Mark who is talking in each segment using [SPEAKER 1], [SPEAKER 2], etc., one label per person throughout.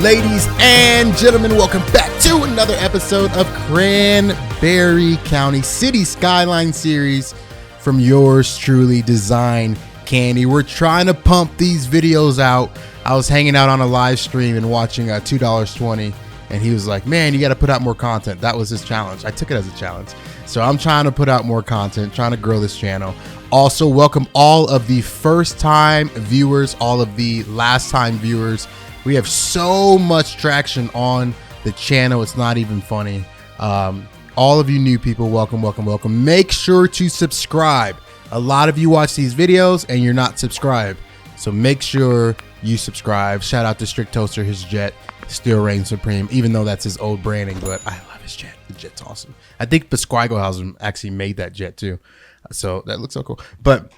[SPEAKER 1] Ladies and gentlemen, welcome back to another episode of Cranberry County City Skyline series from yours truly, Design Candy. We're trying to pump these videos out. I was hanging out on a live stream and watching $2.20, and he was like, man, you got to put out more content. That was his challenge. I took it as a challenge. So I'm trying to put out more content, trying to grow this channel. Also, welcome all of the first-time viewers, all of the last-time viewers. We have so much traction on the channel. It's not even funny. All of you new people, welcome, welcome, welcome. Make sure to subscribe. A lot of you watch these videos and you're not subscribed. So make sure you subscribe. Shout out to Strict Toaster. His jet still reigns supreme, even though that's his old branding, but I love his jet. The jet's awesome. I think Pasquaglehausen actually made that jet too. So that looks so cool. But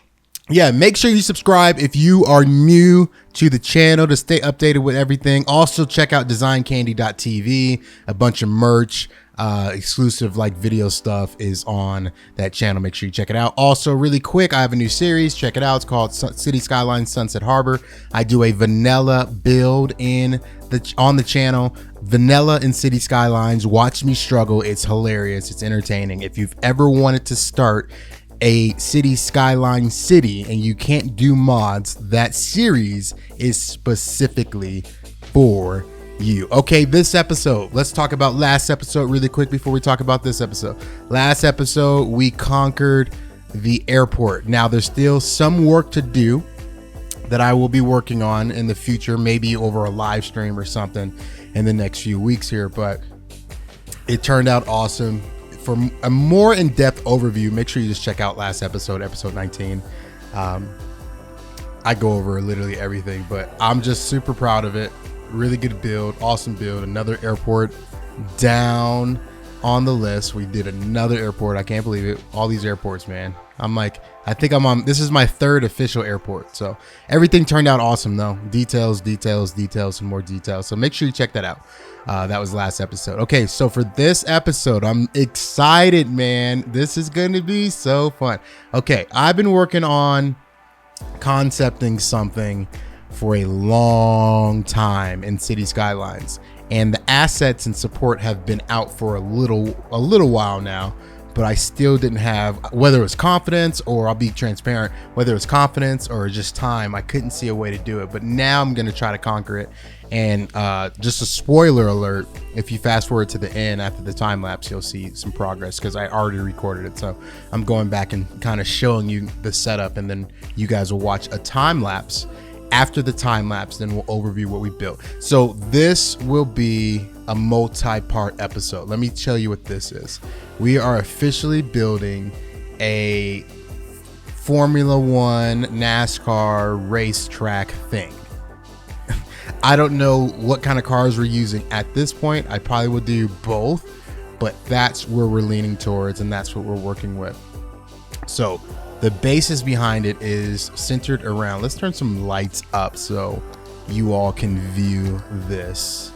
[SPEAKER 1] yeah, make sure you subscribe if you are new to the channel to stay updated with everything. Also, check out designcandy.tv. A bunch of merch, exclusive like video stuff is on that channel. Make sure you check it out. Also, really quick, I have a new series. Check it out. It's called City Skylines Sunset Harbor. I do a vanilla build on the channel. Vanilla and City Skylines. Watch me struggle. It's hilarious. It's entertaining. If you've ever wanted to start a city skyline city and you can't do mods, that series is specifically for you. Okay, this episode, let's talk about last episode really quick before we talk about this episode. Last episode, we conquered the airport. Now there's still some work to do that I will be working on in the future, maybe over a live stream or something in the next few weeks here, but it turned out awesome. For a more in-depth overview, make sure you just check out last episode, episode 19. I go over literally everything, but I'm just super proud of it. Really good build, awesome build. Another airport down on the list. We did another airport. I can't believe it. All these airports, man. I think I'm on, this is my third official airport. So everything turned out awesome though. Details, and more details. So make sure you check that out. That was last episode. Okay, so for this episode, I'm excited, man. This is going to be so fun. Okay, I've been working on concepting something for a long time in City Skylines, and the assets and support have been out for a little while now, but I still didn't have, whether it was confidence or, I'll be transparent, whether it was confidence or just time, I couldn't see a way to do it. But now I'm going to try to conquer it. And just a spoiler alert, if you fast forward to the end after the time lapse, you'll see some progress because I already recorded it. So I'm going back and kind of showing you the setup, and then you guys will watch a time lapse. After the time lapse, then we'll overview what we built. So this will be a multi-part episode. Let me tell you what this is. We are officially building a Formula One NASCAR racetrack thing. I don't know what kind of cars we're using at this point. I probably would do both, but that's where we're leaning towards, and that's what we're working with. So the basis behind it is centered around, let's turn some lights up so you all can view this.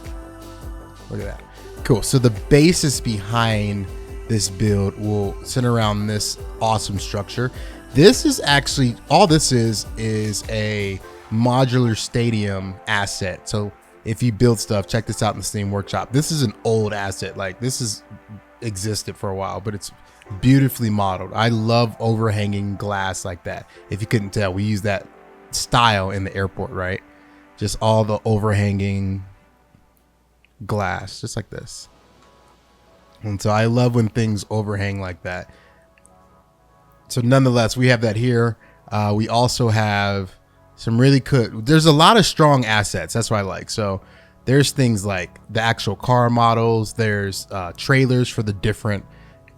[SPEAKER 1] Look at that. Cool. So the basis behind this build will center around this awesome structure. This is actually, all this is a modular stadium asset. So if you build stuff, check this out in the Steam Workshop. This is an old asset. Like, this has existed for a while, but it's beautifully modeled. I love overhanging glass like that. If you couldn't tell, we use that style in the airport, right? Just all the overhanging glass, just like this. And so I love when things overhang like that. So nonetheless, we have that here. We also have some really good, there's a lot of strong assets. That's what I like. So there's things like the actual car models. There's trailers for the different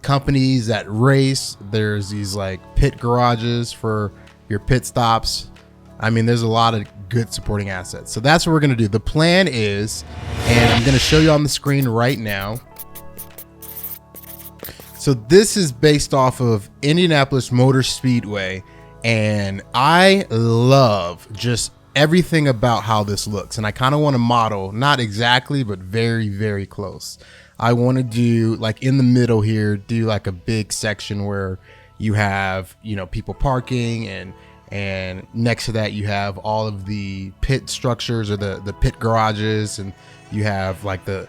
[SPEAKER 1] companies that race. There's these like pit garages for your pit stops. I mean, there's a lot of good supporting assets. So that's what we're going to do. The plan is, and I'm going to show you on the screen right now. So this is based off of Indianapolis Motor Speedway, and I love just everything about how this looks. And I kind of want to model, not exactly, but very, very close. I want to do like in the middle here, do like a big section where you have, you know, people parking and And next to that, you have all of the pit structures, or the pit garages, and you have like the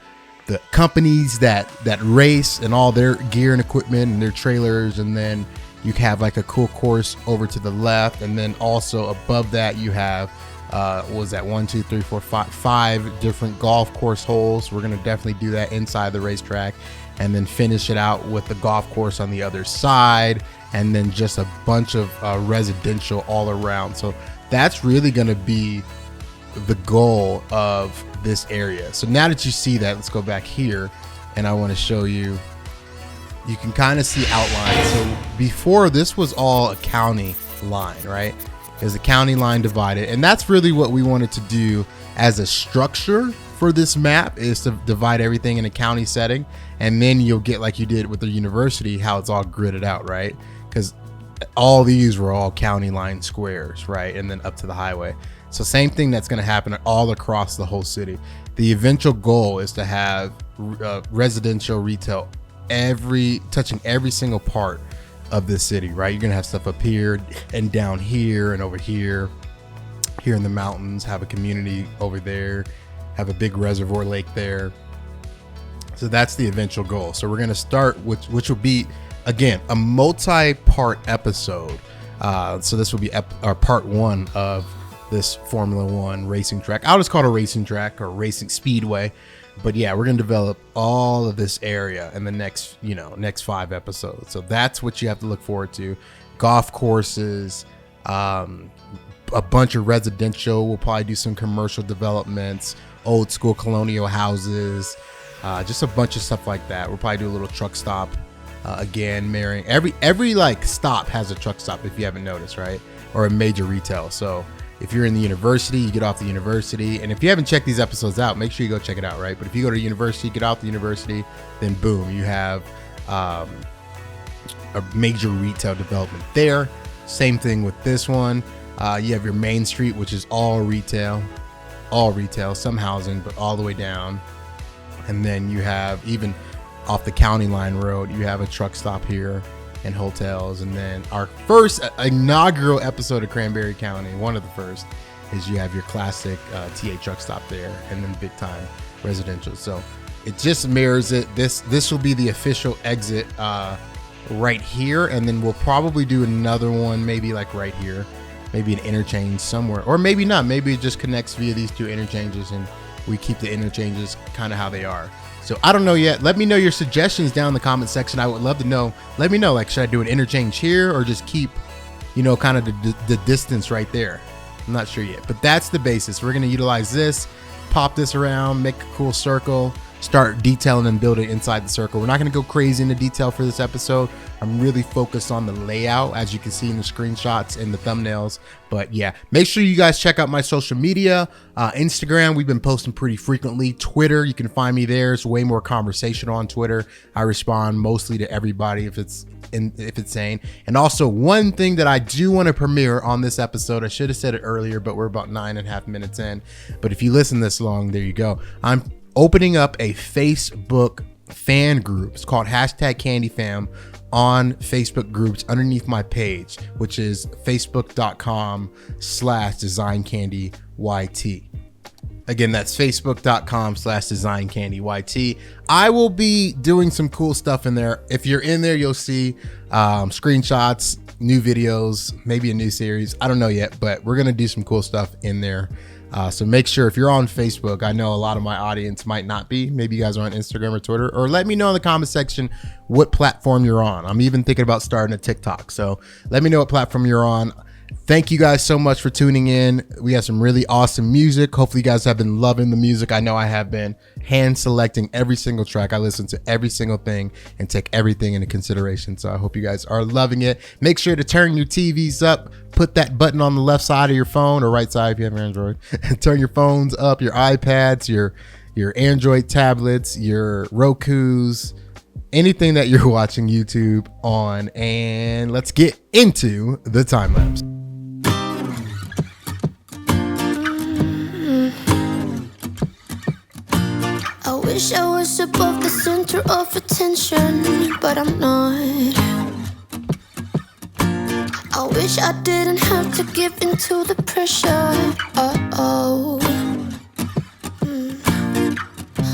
[SPEAKER 1] companies that race and all their gear and equipment and their trailers. And then you have like a cool course over to the left, and then also above that you have what was that, 1, 2, 3, 4, 5 different golf course holes. We're gonna definitely do that inside the racetrack, and then finish it out with the golf course on the other side, and then just a bunch of residential all around. So that's really gonna be the goal of this area. So now that you see that, let's go back here, and I want to show you. You can kind of see outlines. So before, this was all a county line, right? There's a county line divided, and that's really what we wanted to do as a structure for this map, is to divide everything in a county setting, and then you'll get, like you did with the university, how it's all gridded out, right? Because all these were all county line squares, right? And then up to the highway. So same thing that's going to happen all across the whole city. The eventual goal is to have residential retail touching every single part of this city, right? You're going to have stuff up here and down here and over here in the mountains, have a community over there, have a big reservoir lake there. So that's the eventual goal. So we're going to start with, which will be, again, a multi-part episode. So this will be part 1 of this Formula One racing track. I'll just call it a racing track or racing speedway. But yeah, we're going to develop all of this area in the next 5 episodes. So that's what you have to look forward to. Golf courses, a bunch of residential. We'll probably do some commercial developments, old school colonial houses, just a bunch of stuff like that. We'll probably do a little truck stop. Again, marrying every like stop has a truck stop, if you haven't noticed, right? Or a major retail. So if you're in the university, you get off the university. And if you haven't checked these episodes out, make sure you go check it out, right? But if you go to university, get off the university, then boom, you have a major retail development there. Same thing with this one. You have your main street, which is all retail, some housing, but all the way down. And then you have, even off the county line road, you have a truck stop here and hotels. And then our first inaugural episode of Cranberry County, one of the first, is you have your classic TA truck stop there, and then big time residential. So it just mirrors it. This will be the official exit right here, and then we'll probably do another one maybe like right here, maybe an interchange somewhere, or maybe not. Maybe it just connects via these 2 interchanges, and we keep the interchanges kind of how they are. So I don't know yet. Let me know your suggestions down in the comment section. I would love to know. Let me know, like, should I do an interchange here, or just keep, kind of the distance right there? I'm not sure yet, but that's the basis. We're going to utilize this, pop this around, make a cool circle, start detailing and building inside the circle. We're not going to go crazy into detail for this episode. I'm really focused on the layout, as you can see in the screenshots and the thumbnails. But yeah, make sure you guys check out my social media. Instagram, we've been posting pretty frequently. Twitter, you can find me there. It's way more conversational on Twitter. I respond mostly to everybody if it's sane. And also, one thing that I do want to premiere on this episode, I should have said it earlier, but we're about 9.5 minutes in. But if you listen this long, there you go. I'm opening up a Facebook fan group. It's called #CandyFam on Facebook groups underneath my page, which is facebook.com/designcandyyt. Again, that's facebook.com/designcandyyt. I will be doing some cool stuff in there. If you're in there, you'll see screenshots, new videos, maybe a new series. I don't know yet, but we're going to do some cool stuff in there. So make sure, if you're on Facebook, I know a lot of my audience might not be. Maybe you guys are on Instagram or Twitter, or let me know in the comment section what platform you're on. I'm even thinking about starting a TikTok. So let me know what platform you're on. Thank you guys so much for tuning in. We have some really awesome music. Hopefully you guys have been loving the music. I know I have been hand selecting every single track. I listen to every single thing and take everything into consideration. So I hope you guys are loving it. Make sure to turn your TVs up. Put that button on the left side of your phone, or right side if you have an Android. Turn your phones up, your iPads, your Android tablets, your Rokus, anything that you're watching YouTube on, and let's get into the time lapse.
[SPEAKER 2] I wish I was above the center of attention, but I'm not. I wish wish I didn't have to give in to the pressure.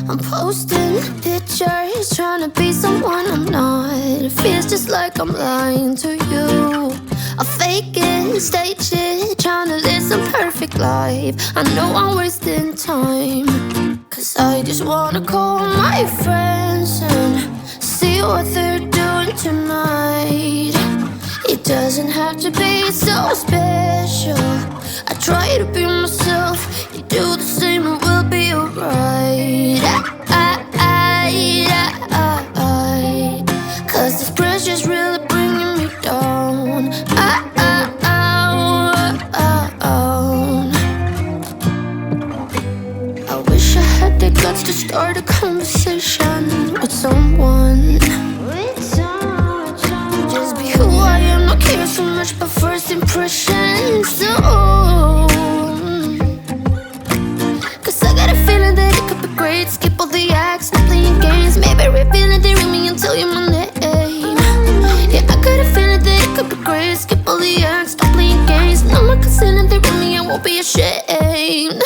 [SPEAKER 2] I'm posting pictures, trying to be someone I'm not. It feels just like I'm lying to you. I fake it, stage it, trying to live some perfect life. I know I'm wasting time, 'cause I just wanna call my friends and see what they're doing tonight. It doesn't have to be so special. I try to be myself, you do the same and we'll be alright. 'Cause this pressure's really bringing me down. I wish I had the guts to start a conversation with someone. Just be who I am, not care so much about first impressions. So, 'cause I got a feeling that it could be great. Skip all the acts, stop playing games. Maybe reveal it, ring me and tell you my name. Yeah, I got a feeling that it could be great. Skip all the acts, stop playing games. No more concealing the ring me, I won't be ashamed.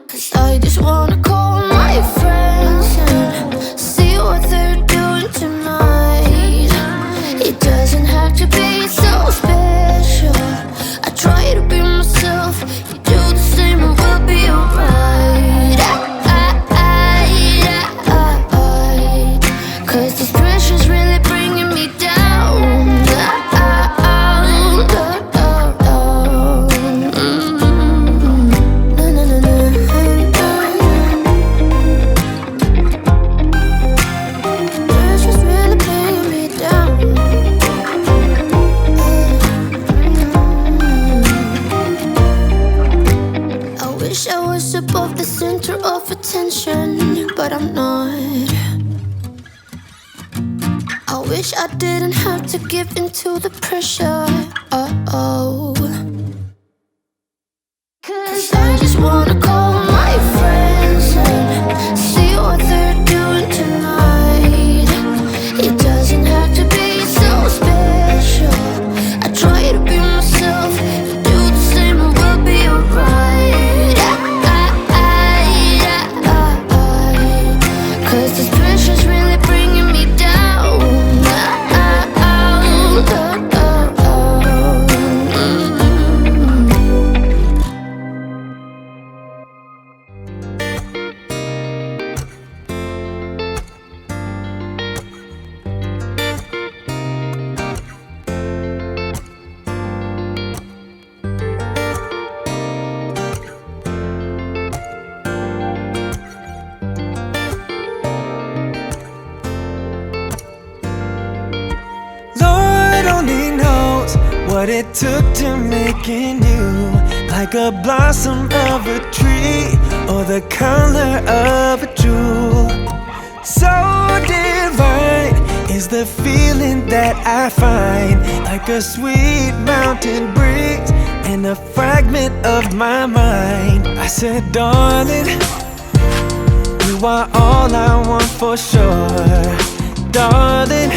[SPEAKER 2] 'Cause I just wanna call my friends and see what they're doing tonight. It doesn't have to be so special. I try to be myself, you do the same and we'll be alright. 'Cause this pressure's really bringing me down. Pressure's really bringing me down. I wish I was above the center of attention, but I'm not. I wish I didn't have to give in to the pressure. 'Cause I just wanna call my friends and see what they're doing tonight. It doesn't have to be so special. I try to be myself, you do the same and we'll be alright. 'Cause this pressure's really bringing me down.
[SPEAKER 3] Lord only knows what it took to making you like a blossom of a tree or the color of a jewel. So divine is the feeling that I find, like a sweet mountain breeze and a fragment of my mind. I said, darling, you are all I want for sure. Darling,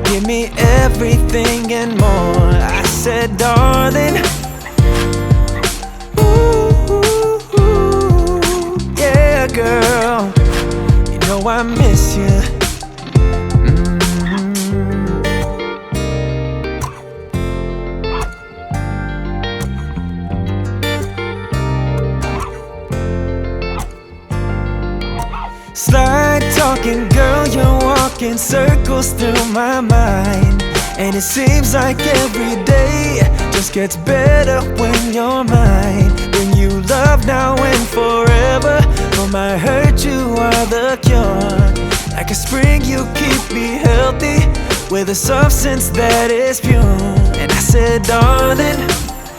[SPEAKER 3] give me everything and more. I said, darling, ooh, yeah, girl, you know I miss you. Slide talking, girl, you're walking circles through my mind. And it seems like every day just gets better when you're mine. Bring you love now and forever. For my hurt, you are the cure. Like a spring, you keep me healthy with a substance that is pure. And I said, darling,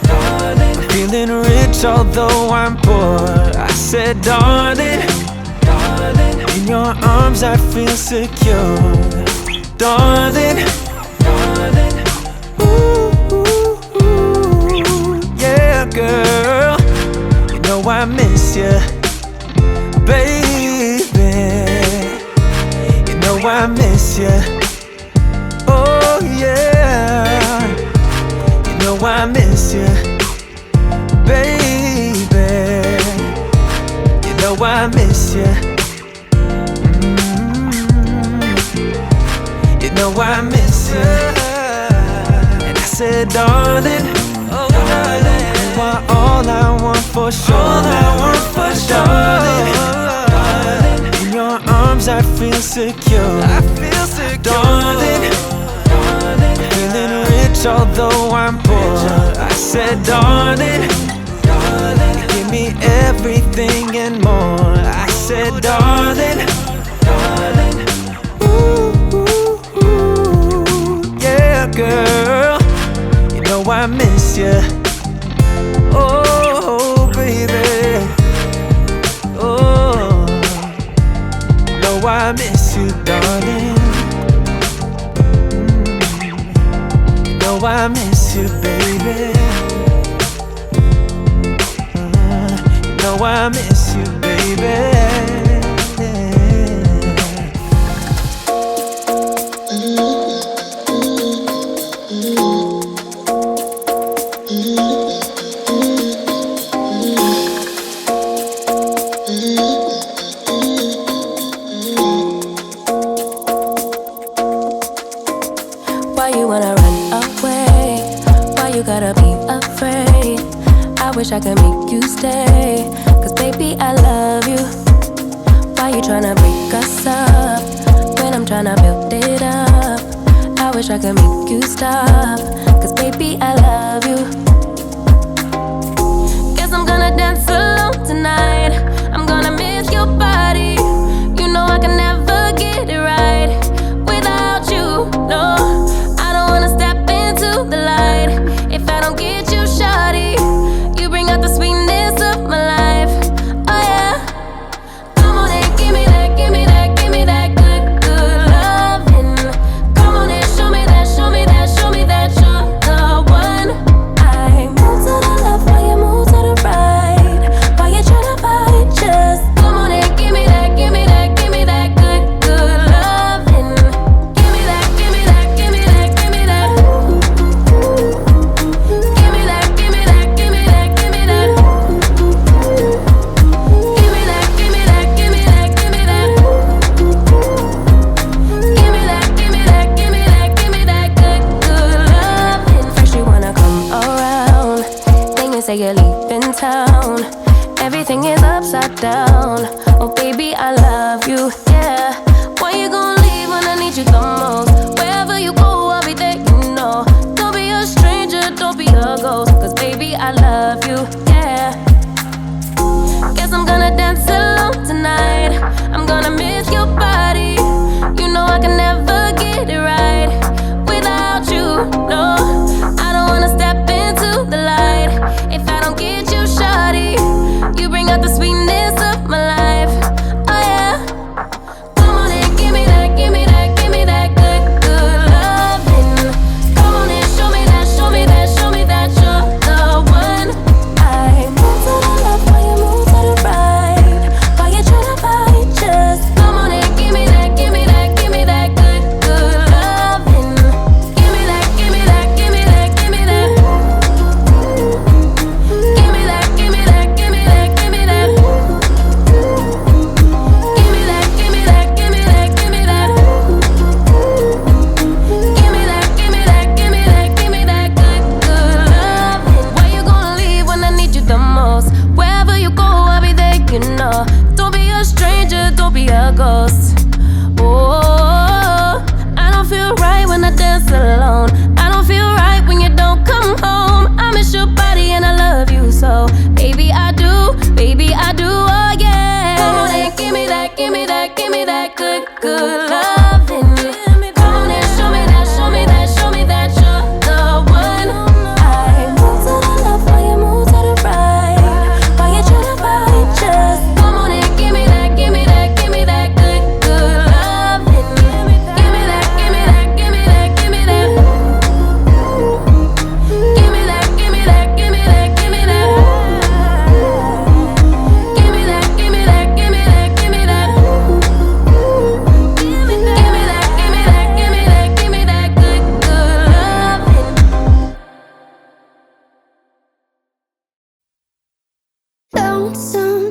[SPEAKER 3] darling, I'm feeling rich although I'm poor. I said, darling, in your arms I feel secure. Darling, darling, ooh, yeah, girl, you know I miss you, baby. You know I miss you, oh yeah. You miss you, baby. You know I miss you. You know I miss you. And I said, darling, oh darling, you are all I want for sure. All I want for sure, darling. In your arms I feel secure. I feel secure, darling. Feeling rich although I'm poor. I said, darling, you give me everything and more. I said, darling, yeah, girl, you know I miss you. Oh, baby, oh, you know I miss you, darling. You know I miss you, baby. You know I miss you, baby.
[SPEAKER 4] Why you wanna run away? Why you gotta be afraid? I wish I could make you stay, cause baby I love you. Why you tryna break us up when I'm tryna build it up? I wish I could make you stop, cause baby I love you. Guess I'm gonna dance alone tonight. I'm gonna miss your body. You know I can never get it right without you, no. I don't wanna step into the light if I don't get you, shawty. You bring out the sweetness of my life, oh yeah. Come on and give me that, give me that, give me that good, good loving. Come on and show me that, show me that, show me that you're the one. I move to the left while you move to the right. While you tryna fight, just come on and give me that, give me that, give me that good, good loving. Give me that, give me that, give me that, give me that. Give me that, give me that, give me that, give me that. Give me that, give me that, give me that, give me that. Give me that, give me that, give me that, give me that good, good loving. First you wanna come around, then you say you're leaving town. Everything is upside down. Oh baby, I love you, yeah. Why you gon' leave when I need you the most? Wherever you go, I'll be there, you know. Don't be a stranger, don't be a ghost, cause baby, I love you, yeah. Guess I'm gonna dance alone tonight. I'm gonna miss your body. You know I can never get it right without you, no. I don't wanna step into the light if I don't get you, shawty. You bring out the sweetness of my life, oh yeah. Come on and give me that, give me that, give me that good, good loving. Come on and show me that, show me that, show me that you're the one. I move to the left while you move to the right. While you tryna fight, just come on and give me that, give me that, give me that good, good loving.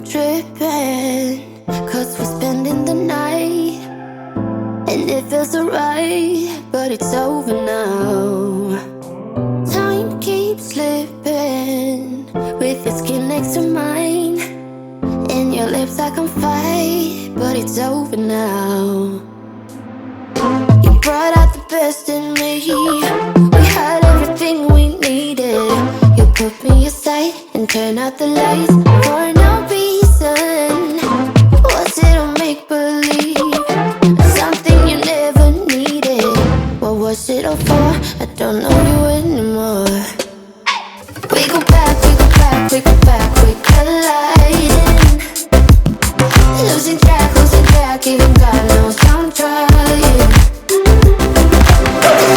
[SPEAKER 2] I'm tripping, cause we're spending the night, and it feels alright, but it's over now. Time keeps slipping, with your skin next to mine, and your lips I can fight, but it's over now. You brought out the best in me, we had everything we needed. You put me aside and turn out the lights for no reason. Was it a make-believe, something you never needed? What was it all for? I don't know you anymore. We go back, we go back, we go back, we colliding. Losing track, even God knows I'm trying.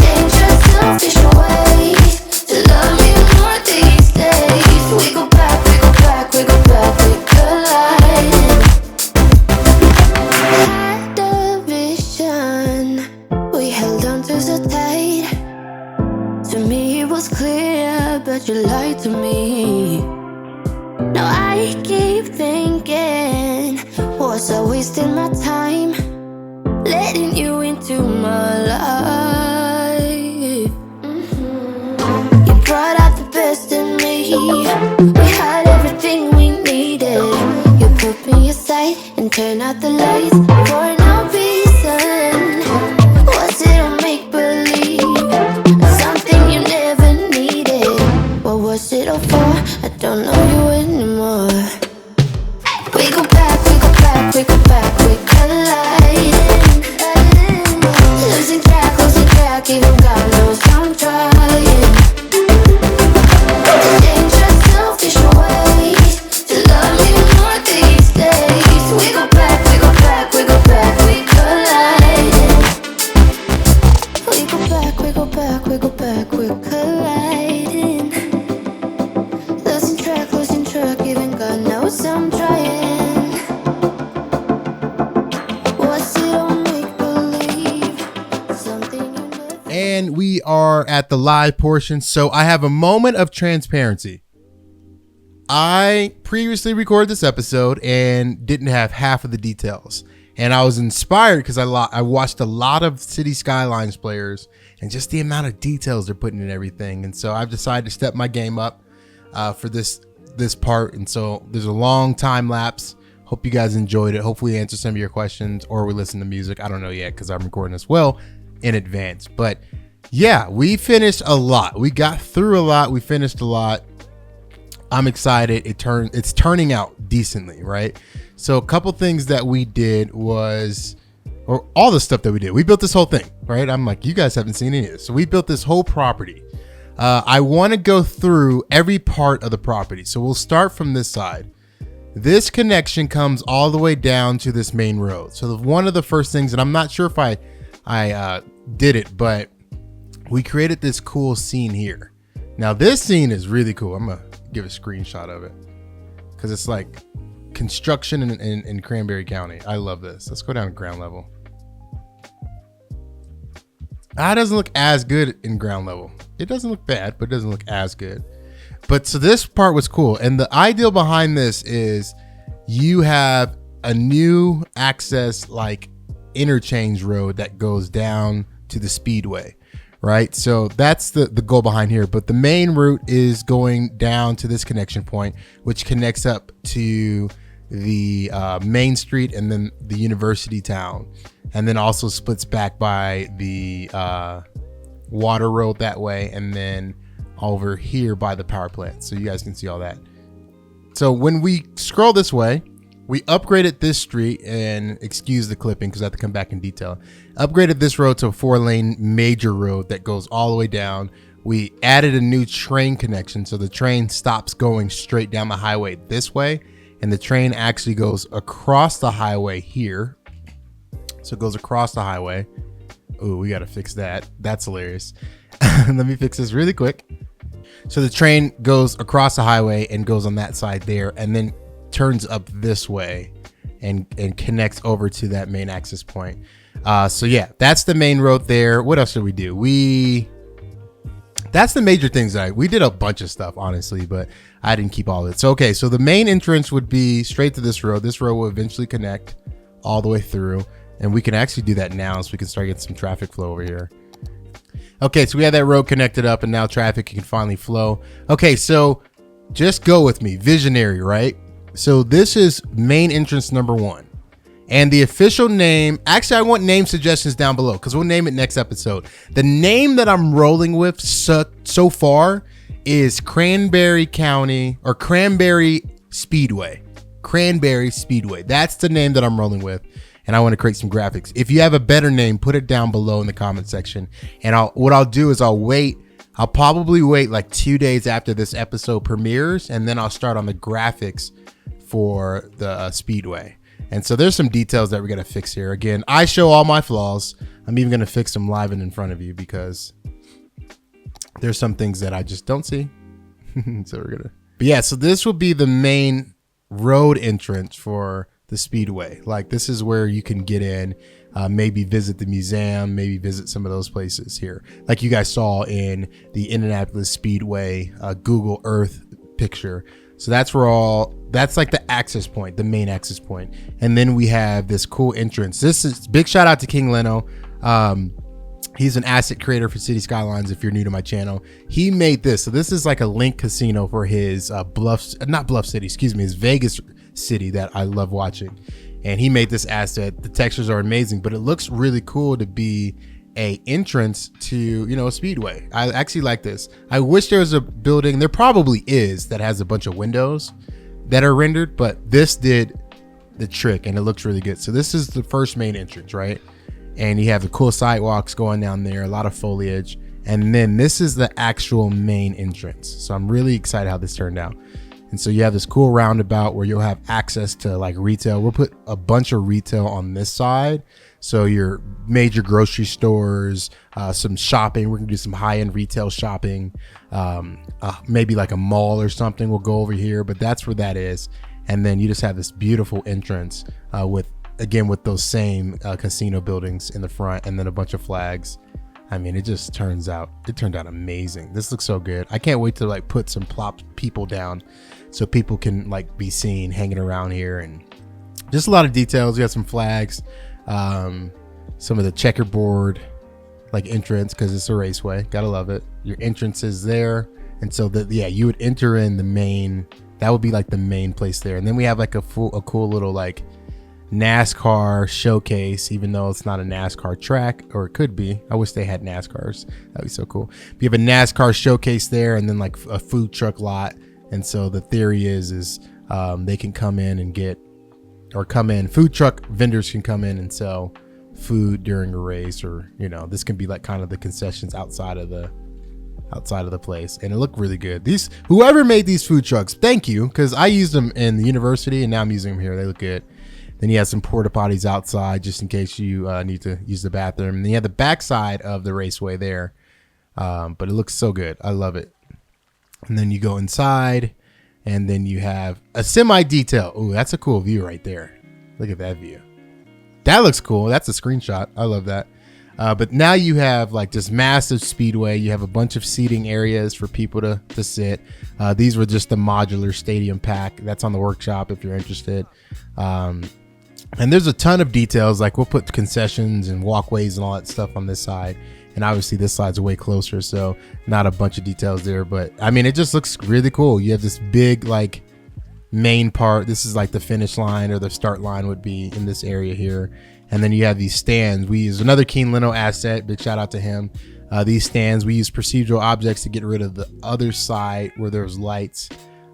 [SPEAKER 2] Dangerous, selfish ways to love me more these days. We go back, we go back, we go back, we colliding. Had a vision, we held on to so tight. To me it was clear, but you lied to me. Now I keep thinking, was I wasting my time, letting you into my life? You brought out the best in me, we had everything we needed. You put me aside and turn out the lights for no reason. Was it a make-believe, something you never needed? What was it all for? I don't know you anymore. We go back, we go back, we go back, we colliding. Losing track, even God knows I'm trying. Dangerous, selfish ways to love me more these days. We go back, we go back, we go back, we colliding. We go back, we go back, we go back, we colliding. Losing track, even God knows I'm trying. Was it a make-believe, something you never...
[SPEAKER 1] And we are at the live portion, so I have a moment of transparency. I previously recorded this episode and didn't have half of the details, and I was inspired because I watched a lot of City Skylines players and just the amount of details they're putting in everything, and so I've decided to step my game up for this part. And so there's a long time lapse. Hope you guys enjoyed it. Hopefully answer some of your questions, or we listen to music. I don't know yet because I'm recording this well in advance. But yeah, we finished a lot. We got through a lot. We finished a lot. I'm excited. It's turning out decently, right? So a couple things that we did was, or all the stuff that we did. We built this whole thing, right? I'm like, you guys haven't seen any of this. So we built this whole property. I want to go through every part of the property. So we'll start from this side. This connection comes all the way down to this main road. So one of the first things, and I'm not sure if I did it, but we created this cool scene here. Now this scene is really cool. I'm gonna give a screenshot of it because it's like construction in Cranberry County. I love this. Let's go down to ground level. It doesn't look as good in ground level. It doesn't look bad, but it doesn't look as good. But so this part was cool. And the ideal behind this is you have a new access like interchange road that goes down to the Speedway, right? So that's the goal behind here. But the main route is going down to this connection point, which connects up to the main street and then the university town, and then also splits back by the water road that way, and then over here by the power plant. So you guys can see all that. So when we scroll this way, we upgraded this street, and excuse the clipping because I have to come back in detail. Upgraded this road to a 4-lane major road that goes all the way down. We added a new train connection, so the train stops going straight down the highway this way, and the train actually goes across the highway here. So it goes across the highway. Oh, we got to fix that. That's hilarious. Let me fix this really quick. So the train goes across the highway and goes on that side there, and then turns up this way and connects over to that main access point. So yeah, that's the main road there. What else did we do? that's the major things that we did a bunch of stuff, honestly, but I didn't keep all of it. So, okay, so the main entrance would be straight to this road. This road will eventually connect all the way through, and we can actually do that now so we can start getting some traffic flow over here. Okay, so we have that road connected up, and now traffic can finally flow. Okay, so just go with me. Visionary, right? So this is main entrance number 1. And the official name, actually I want name suggestions down below because we'll name it next episode. The name that I'm rolling with so far is Cranberry County or Cranberry Speedway. Cranberry Speedway. That's the name that I'm rolling with. And I want to create some graphics. If you have a better name, put it down below in the comment section. And what I'll do is I'll probably wait like 2 days after this episode premieres, and then I'll start on the graphics for the Speedway. And so there's some details that we're going to fix here. Again, I show all my flaws. I'm even going to fix them live and in front of you because there's some things that I just don't see. So but yeah, so this will be the main road entrance for the Speedway. Like this is where you can get in, maybe visit the museum, maybe visit some of those places here. Like you guys saw in the Indianapolis Speedway Google Earth picture. So that's like the access point, the main access point. And then we have this cool entrance. This is big shout out to King Leno. He's an asset creator for City Skylines. If you're new to my channel, he made this. So this is like a link casino for his his Vegas city that I love watching. And he made this asset. The textures are amazing, but it looks really cool to be a entrance to, a Speedway. I actually like this. I wish there was a building, there probably is, that has a bunch of windows that are rendered, but this did the trick and it looks really good. So this is the first main entrance, right? And you have the cool sidewalks going down there, a lot of foliage. And then this is the actual main entrance. So I'm really excited how this turned out. And so you have this cool roundabout where you'll have access to like retail. We'll put a bunch of retail on this side. So your major grocery stores, some shopping. We're gonna do some high-end retail shopping. Maybe like a mall or something. We'll go over here, but that's where that is. And then you just have this beautiful entrance with those same casino buildings in the front, and then a bunch of flags. I mean, it turned out amazing. This looks so good. I can't wait to like put some people down so people can like be seen hanging around here, and just a lot of details. We got some flags, some of the checkerboard like entrance because it's a raceway. Gotta love it. Your entrance is there, and so you would enter in the main. That would be like the main place there, and then we have like a cool little like NASCAR showcase, even though it's not a NASCAR track, or it could be. I wish they had NASCARs. That'd be so cool. But you have a NASCAR showcase there, and then like a food truck lot. And so the theory is they can come in, food truck vendors can come in and sell food during a race, or this can be like kind of the concessions outside of the place. And it looked really good. Whoever made these food trucks, thank you, because I used them in the university and now I'm using them here. They look good. Then you have some porta potties outside just in case you need to use the bathroom. And then you have the backside of the raceway there. But it looks so good. I love it. And then you go inside, and then you have a semi-detail. Oh, that's a cool view right there. Look at that view. That looks cool. That's a screenshot. I love that. But now you have like this massive speedway. You have a bunch of seating areas for people to sit. These were just the modular stadium pack. That's on the workshop if you're interested. And there's a ton of details. Like we'll put concessions and walkways and all that stuff on this side. And obviously this side's way closer, so not a bunch of details there. But I mean, it just looks really cool. You have this big like main part. This is like the finish line, or the start line would be in this area here. And then you have these stands. We use another King Leno asset. Big shout out to him. These stands, we use procedural objects to get rid of the other side where there's lights.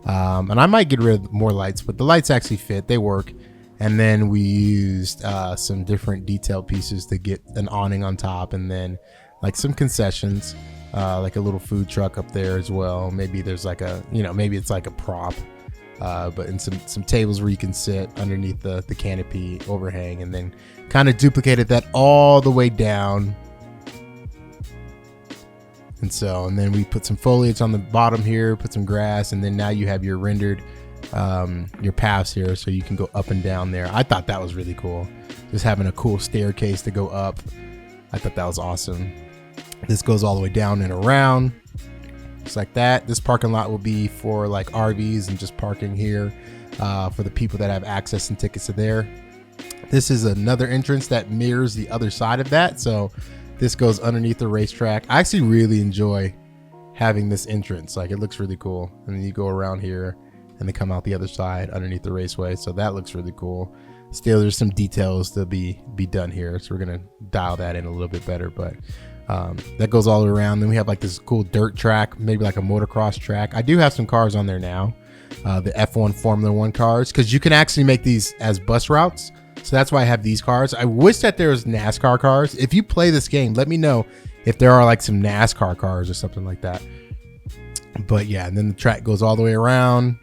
[SPEAKER 1] And I might get rid of more lights, but the lights actually fit. They work. And then we used some different detail pieces to get an awning on top, and then like some concessions, like a little food truck up there as well. Maybe there's like maybe it's like a prop, but in some tables where you can sit underneath the canopy overhang, and then kind of duplicated that all the way down. And then we put some foliage on the bottom here, put some grass, and then now you have your rendered your paths here, so you can go up and down there. I thought that was really cool, just having a cool staircase to go up. I thought that was awesome. This goes all the way down and around. just like that. This parking lot will be for like RVs and just parking here for the people that have access and tickets to there. This is another entrance that mirrors the other side of that. So this goes underneath the racetrack. I actually really enjoy having this entrance. Like, it looks really cool. And then you go around here and they come out the other side underneath the raceway. So that looks really cool. Still, there's some details to be done here. So we're going to dial that in a little bit better. But that goes all around. Then we have like this cool dirt track, maybe like a motocross track. I do have some cars on there now. The F1 Formula 1 cars, because you can actually make these as bus routes. So that's why I have these cars. I wish that there was NASCAR cars. If you play this game, let me know if there are like some NASCAR cars or something like that. But yeah, and then the track goes all the way around.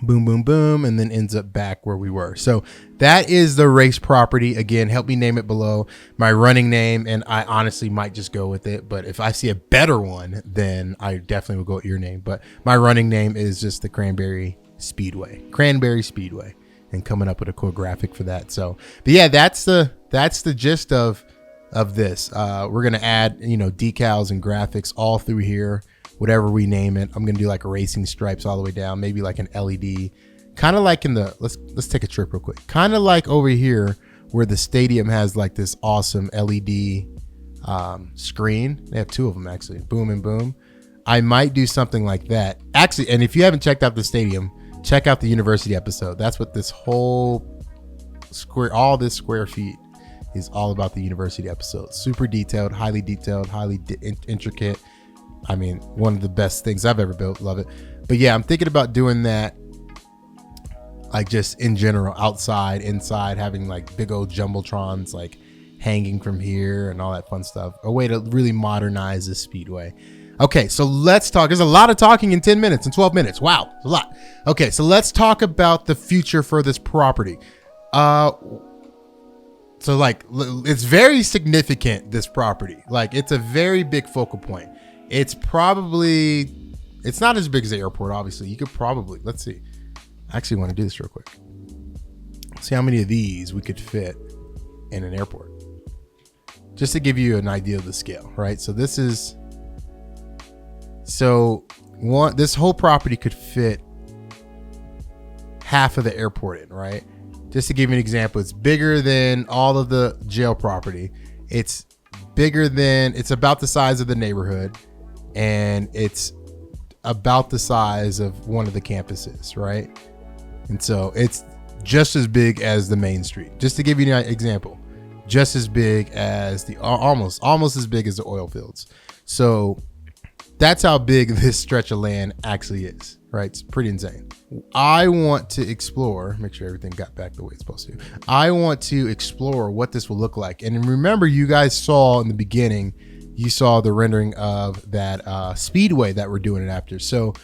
[SPEAKER 1] Boom, boom, boom, and then ends up back where we were. So that is the race property. Again, help me name it below. My running name, and I honestly might just go with it. But if I see a better one, then I definitely will go with your name. But my running name is just the Cranberry Speedway. Cranberry Speedway. And coming up with a cool graphic for that. So, but yeah, that's the gist of this. We're gonna add, decals and graphics all through here, whatever we name it. I'm gonna do like racing stripes all the way down, maybe like an LED, kind of like in the let's take a trip real quick. Kind of like over here where the stadium has like this awesome LED screen. They have two of them actually, boom and boom. I might do something like that actually. And if you haven't checked out the stadium, check out the university episode. That's what this whole all this square feet is all about. The university episode, super detailed, highly intricate. I mean, one of the best things I've ever built. Love it. But yeah, I'm thinking about doing that, like just in general, outside, inside, having like big old jumbotrons like hanging from here and all that fun stuff. A way to really modernize this speedway. Okay, so let's talk. There's a lot of talking in 10 minutes and 12 minutes. Wow, it's a lot. Okay, so let's talk about the future for this property. So like, it's very significant, this property. Like, it's a very big focal point. It's not as big as the airport, obviously. You could probably, let's see. I actually want to do this real quick. See how many of these we could fit in an airport. Just to give you an idea of the scale, right? So this is... this whole property could fit half of the airport in, right? Just to give you an example, it's bigger than all of the jail property. It's about the size of the neighborhood, and it's about the size of one of the campuses, right? And so it's just as big as the main street. Just to give you an example, just as big as almost as big as the oil fields. So that's how big this stretch of land actually is, right? It's pretty insane. I want to explore, make sure everything got back the way it's supposed to. I want to explore what this will look like. And remember, you guys saw in the beginning, you saw the rendering of that speedway that we're doing it after. So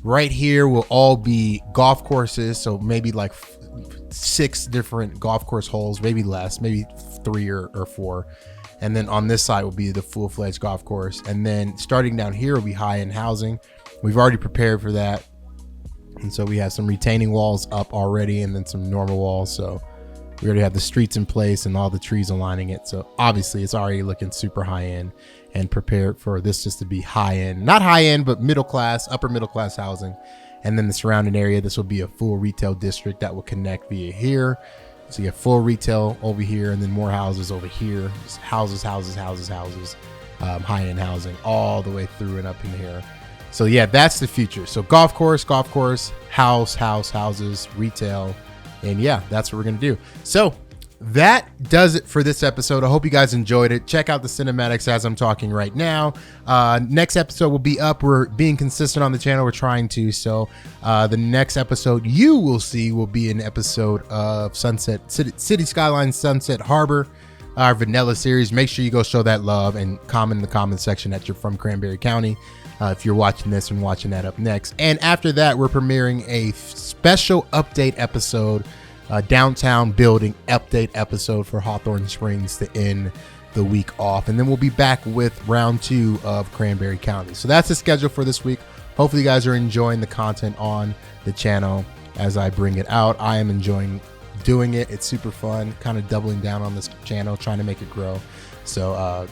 [SPEAKER 1] right here will all be golf courses. So maybe like 6 different golf course holes, maybe less, maybe 3 or 4. And then on this side will be the full-fledged golf course. And then starting down here will be high-end housing. We've already prepared for that. And so we have some retaining walls up already, and then some normal walls. So we already have the streets in place and all the trees aligning it. So obviously it's already looking super high-end and prepared for this just to be high-end. Not high-end, but middle-class, upper middle-class housing. And then the surrounding area, this will be a full retail district that will connect via here. So you have full retail over here, and then more houses over here. Just houses, high-end housing all the way through and up in here. So yeah, that's the future. So golf course, houses, retail, and yeah, that's what we're gonna do. So that does it for this episode. I hope you guys enjoyed it. Check out the cinematics as I'm talking right now. Next episode will be up. We're being consistent on the channel. We're trying to. So the next episode you will see will be an episode of City Skylines Sunset Harbor, our vanilla series. Make sure you go show that love and comment in the comment section that you're from Cranberry County. If you're watching this and watching that up next. And after that, we're premiering a special update episode, downtown building update episode for Hawthorne Springs to end the week off. And then we'll be back with round 2 of Cranberry County. So that's the schedule for this week. Hopefully you guys are enjoying the content on the channel as I bring it out. I am enjoying doing it. It's super fun, kind of doubling down on this channel, trying to make it grow. So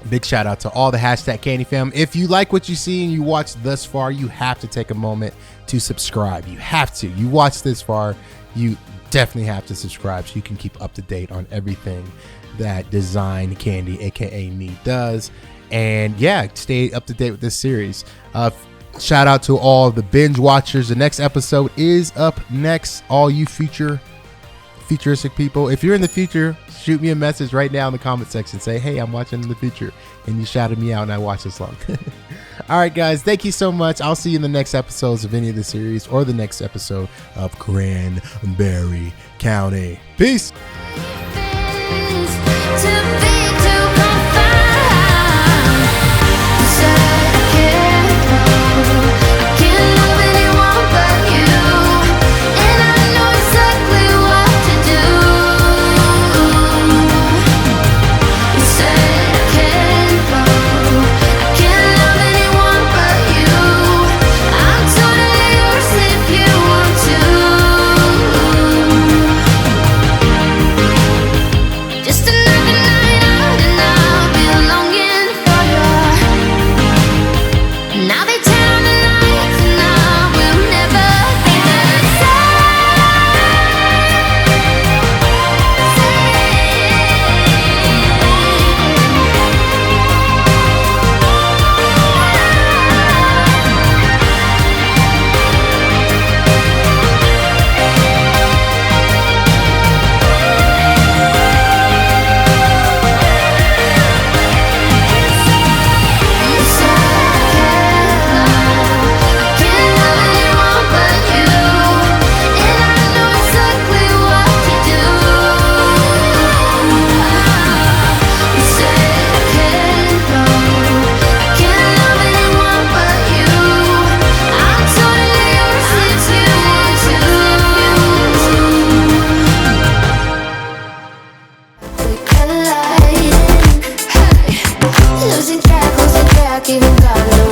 [SPEAKER 1] Big shout out to all the hashtag Candy fam. If you like what you see and you watched thus far, you have to take a moment to subscribe. You have to. You watched this far, you definitely have to subscribe so you can keep up to date on everything that Design Candy, aka me, does. And yeah, stay up to date with this series. Shout out to all the binge watchers. The next episode is up next. All you futuristic people, if you're in the future, shoot me a message right now in the comment section. Say, hey, I'm watching in the future, and you shouted me out and I watched this long. All right, guys, thank you so much. I'll see you in the next episodes of any of the series or the next episode of Cranberry County. Peace.
[SPEAKER 2] Losing track, even got no